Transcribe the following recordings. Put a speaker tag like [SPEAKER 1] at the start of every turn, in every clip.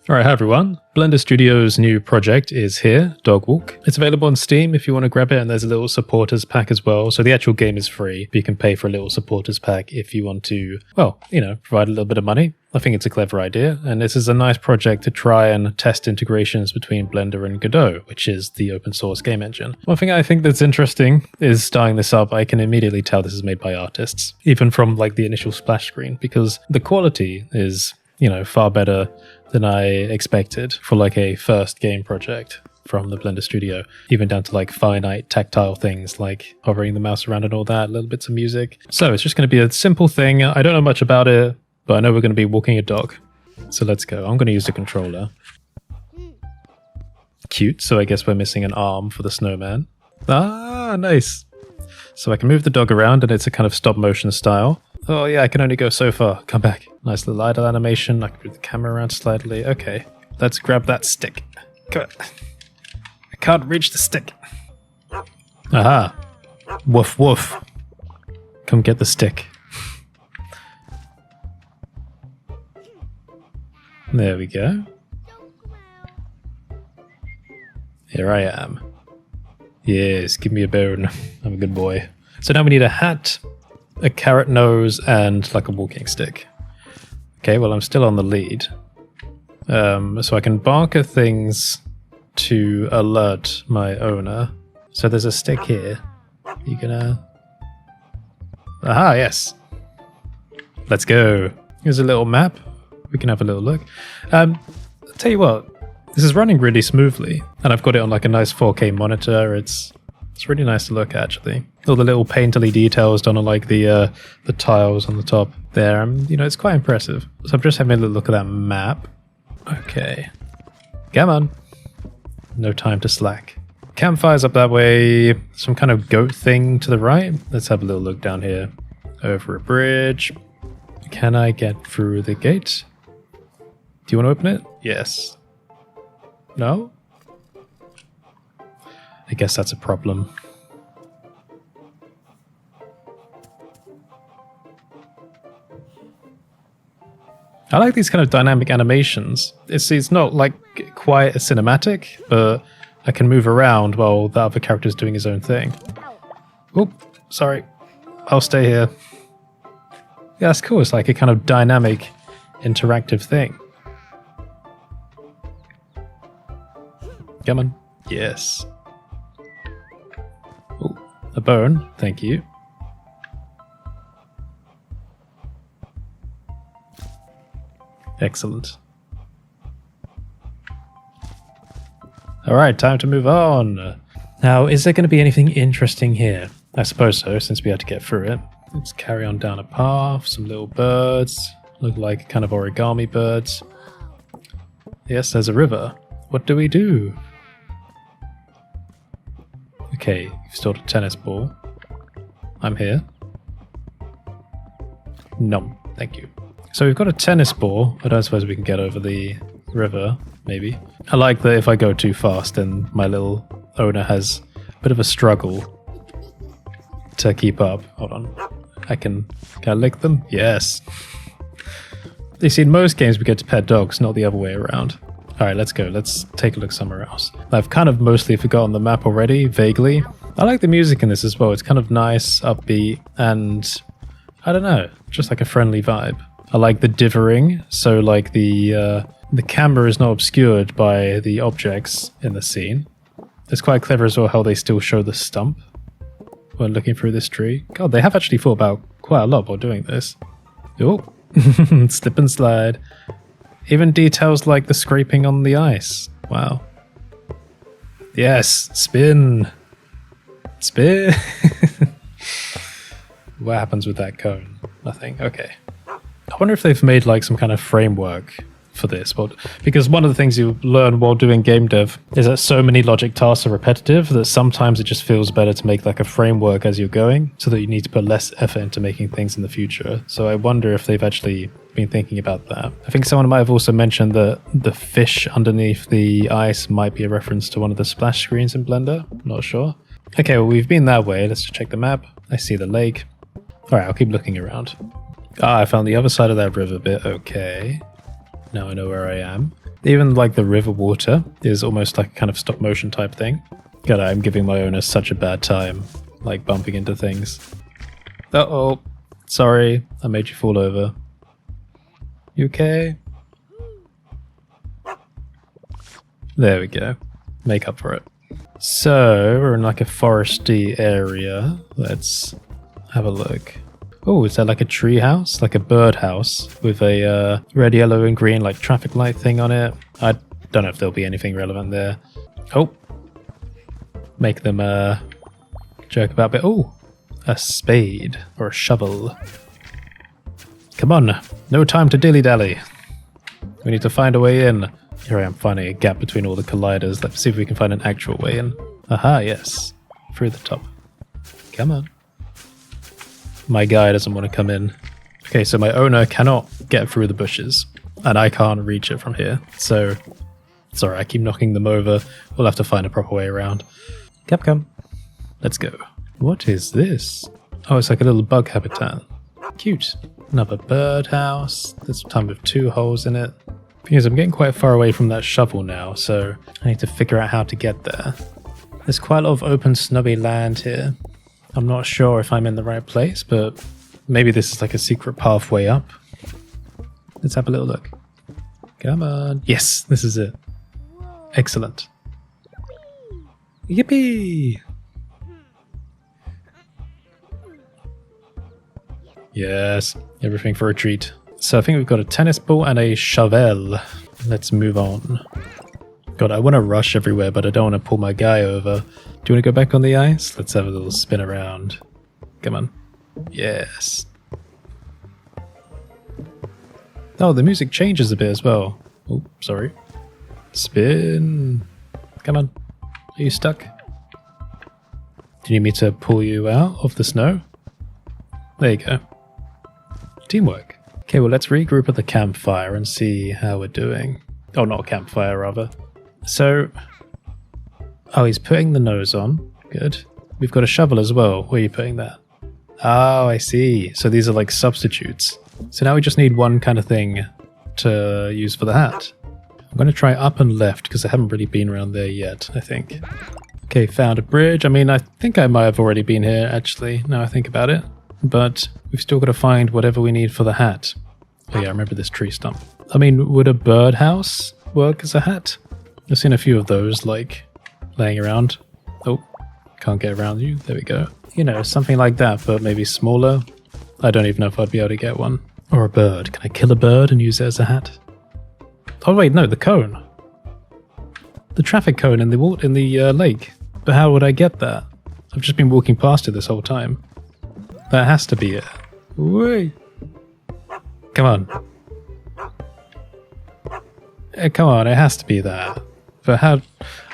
[SPEAKER 1] Alright, hi everyone. Blender Studio's new project is here, DOGWALK. It's available on Steam if you want to grab it, and there's a little supporters pack as well. So the actual game is free, but you can pay for a little supporters pack if you want to, well, provide a little bit of money. I think it's a clever idea, and this is a nice project to try and test integrations between Blender and Godot, which is the open source game engine. One thing I think that's interesting is starting this up, I can immediately tell this is made by artists, even from like the initial splash screen, because the quality is, far better than I expected for like a first game project from the Blender Studio, even down to like finite tactile things like hovering the mouse around and all that, little bits of music. So it's just going to be a simple thing. I don't know much about it, but I know we're going to be walking a dog. So let's go. I'm going to use the controller. Cute. So I guess we're missing an arm for the snowman. Ah, nice. So I can move the dog around and it's a kind of stop motion style. Oh yeah, I can only go so far. Come back. Nice little idle animation. I can move the camera around slightly. Okay, let's grab that stick. Come on. I can't reach the stick. Aha. Woof woof. Come get the stick. There we go. Here I am. Yes, give me a bone. I'm a good boy. So now we need a hat, a carrot nose, and like a walking stick. Okay, well I'm still on the lead. So I can bark at things to alert my owner. So there's a stick here. You gonna... Aha, yes. Let's go. Here's a little map. We can have a little look. I'll tell you what, this is running really smoothly, and I've got it on like a nice 4K monitor. It's really nice to look at, actually. All the little painterly details done on like the tiles on the top there. It's quite impressive. So I'm just having a little look at that map. Okay. Come on. No time to slack. Campfires up that way. Some kind of goat thing to the right. Let's have a little look down here. Over a bridge. Can I get through the gate? Do you want to open it? Yes. No? I guess that's a problem. I like these kind of dynamic animations. It's not like quite a cinematic, but I can move around while the other character's doing his own thing. Oop, sorry. I'll stay here. Yeah, that's cool. It's like a kind of dynamic, interactive thing. Come on. Yes. Oh, a bone. Thank you. Excellent. Alright, time to move on. Now, is there going to be anything interesting here? I suppose so, since we had to get through it. Let's carry on down a path. Some little birds. Look like kind of origami birds. Yes, there's a river. What do we do? Okay, you've stored a tennis ball. I'm here. No, thank you. So we've got a tennis ball. I don't suppose we can get over the river, maybe. I like that if I go too fast, then my little owner has a bit of a struggle to keep up. Hold on. Can I lick them? Yes. You see, in most games we get to pet dogs, not the other way around. Alright, let's go. Let's take a look somewhere else. I've kind of mostly forgotten the map already, vaguely. I like the music in this as well. It's kind of nice, upbeat, and I don't know, just like a friendly vibe. I like the dithering, so like the camera is not obscured by the objects in the scene. It's quite clever as well how they still show the stump when looking through this tree. God, they have actually thought about quite a lot while doing this. Oh, slip and slide. Even details like the scraping on the ice. Wow. Yes, spin. Spin. What happens with that cone? Nothing. Okay. I wonder if they've made like some kind of framework for this, but because one of the things you learn while doing game dev is that so many logic tasks are repetitive that sometimes it just feels better to make like a framework as you're going, so that you need to put less effort into making things in the future. So I wonder if they've actually been thinking about that. I think someone might have also mentioned that the fish underneath the ice might be a reference to one of the splash screens in Blender. I'm not sure. Okay, well we've been that way. Let's check the map. I see the lake. Alright, I'll keep looking around. Ah, I found the other side of that river bit. Okay. Now I know where I am. Even like the river water is almost like a kind of stop motion type thing. God, I'm giving my owner such a bad time, like bumping into things. Uh-oh. Sorry, I made you fall over. You okay? There we go. Make up for it. So, we're in like a foresty area. Let's have a look. Oh, is that like a tree house? Like a bird house with a red, yellow, and green like traffic light thing on it? I don't know if there'll be anything relevant there. Oh. Make them joke about it. Oh, a spade or a shovel. Come on, no time to dilly-dally. We need to find a way in. Here I am finding a gap between all the colliders. Let's see if we can find an actual way in. Aha, yes. Through the top. Come on. My guy doesn't want to come in. Okay, so my owner cannot get through the bushes. And I can't reach it from here. So, sorry, I keep knocking them over. We'll have to find a proper way around. Capcom. Let's go. What is this? Oh, it's like a little bug habitat. Cute. Another birdhouse. This time with 2 holes in it. Because I'm getting quite far away from that shovel now, so I need to figure out how to get there. There's quite a lot of open snubby land here. I'm not sure if I'm in the right place, but maybe this is like a secret pathway up. Let's have a little look. Come on. Yes, this is it. Excellent. Yippee! Yes, everything for a treat. So I think we've got a tennis ball and a shovel. Let's move on. God, I want to rush everywhere, but I don't want to pull my guy over. Do you want to go back on the ice? Let's have a little spin around. Come on. Yes. Oh, the music changes a bit as well. Oh, sorry. Spin. Come on. Are you stuck? Do you need me to pull you out of the snow? There you go. Teamwork. Okay, well, let's regroup at the campfire and see how we're doing. Oh, not a campfire, rather. So, oh, he's putting the nose on. Good. We've got a shovel as well. Where are you putting that? Oh, I see. So these are like substitutes. So now we just need one kind of thing to use for the hat. I'm going to try up and left because I haven't really been around there yet, I think. Okay, found a bridge. I mean, I think I might have already been here, actually, now I think about it. But we've still got to find whatever we need for the hat. Oh yeah, I remember this tree stump. I mean, would a birdhouse work as a hat? I've seen a few of those, like, laying around. Oh, can't get around you. There we go. You know, something like that, but maybe smaller. I don't even know if I'd be able to get one. Or a bird. Can I kill a bird and use it as a hat? Oh wait, no, the cone. The traffic cone in the lake. But how would I get that? I've just been walking past it this whole time. That has to be it. Wait. Come on. Come on, it has to be that. But how...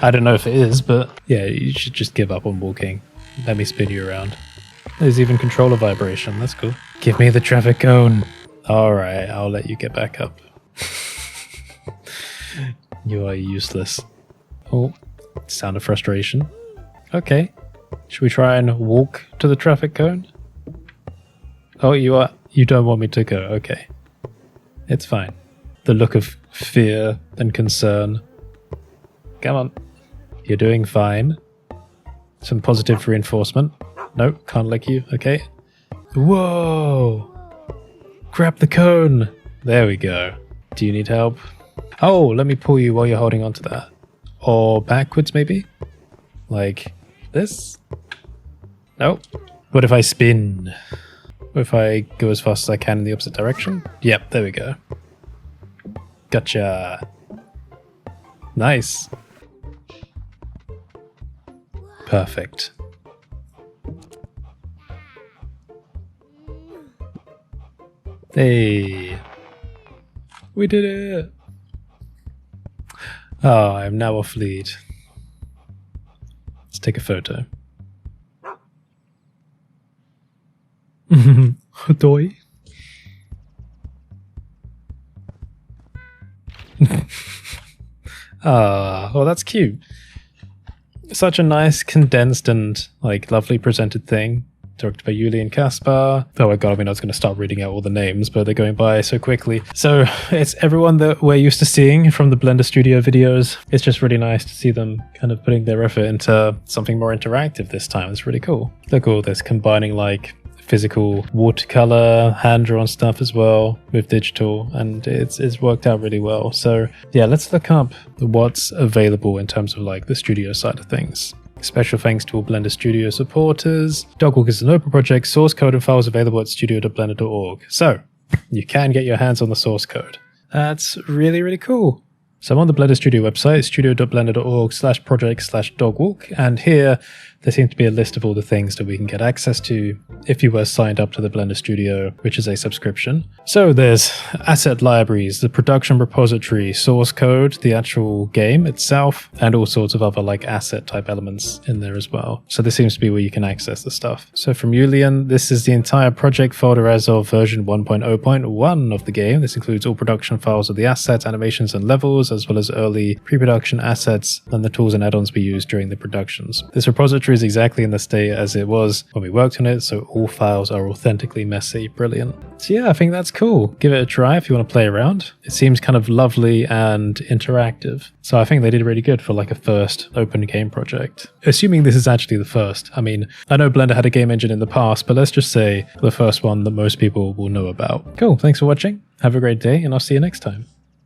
[SPEAKER 1] I don't know if it is, but yeah, you should just give up on walking. Let me spin you around. There's even controller vibration. That's cool. Give me the traffic cone. Alright, I'll let you get back up. You are useless. Oh, sound of frustration. Okay. Should we try and walk to the traffic cone? Oh, you don't want me to go. Okay. It's fine. The look of fear and concern. Come on. You're doing fine. Some positive reinforcement. No, can't lick you. Okay. Whoa! Grab the cone! There we go. Do you need help? Oh, let me pull you while you're holding onto that. Or backwards, maybe? Like this? No. What if I spin? What if I go as fast as I can in the opposite direction? Yep, there we go. Gotcha. Nice. Perfect. Hey. We did it. Oh, I'm now off lead. Let's take a photo. Doy. Ah, well, that's cute. Such a nice, condensed and like lovely presented thing. directed by Yuli and Kaspar. Oh my god, I mean, I was going to start reading out all the names, but they're going by so quickly. So it's everyone that we're used to seeing from the Blender Studio videos. It's just really nice to see them kind of putting their effort into something more interactive this time. It's really cool. Look at all this, combining like physical watercolor, hand-drawn stuff as well with digital, and it's worked out really well. So yeah, let's look up what's available in terms of like the studio side of things. Special thanks to all Blender Studio supporters. DOGWALK is an open project, source code and files available at studio.blender.org. So you can get your hands on the source code. That's really, really cool. So I'm on the Blender Studio website, studio.blender.org/project/dogwalk, and here there seems to be a list of all the things that we can get access to if you were signed up to the Blender Studio, which is a subscription. So there's asset libraries, the production repository, source code, the actual game itself, and all sorts of other like asset type elements in there as well. So this seems to be where you can access the stuff. So from Julian, this is the entire project folder as of version 1.0.1 of the game. This includes all production files of the assets, animations, and levels, as well as early pre-production assets and the tools and add-ons we used during the productions. This repository is exactly in the state as it was when we worked on it, so all files are authentically messy. Brilliant. So yeah, I think that's cool. Give it a try if you want to play around. It seems kind of lovely and interactive. So I think they did really good for like a first open game project. Assuming this is actually the first. I mean, I know Blender had a game engine in the past, but let's just say the first one that most people will know about. Cool. Thanks for watching. Have a great day, and I'll see you next time.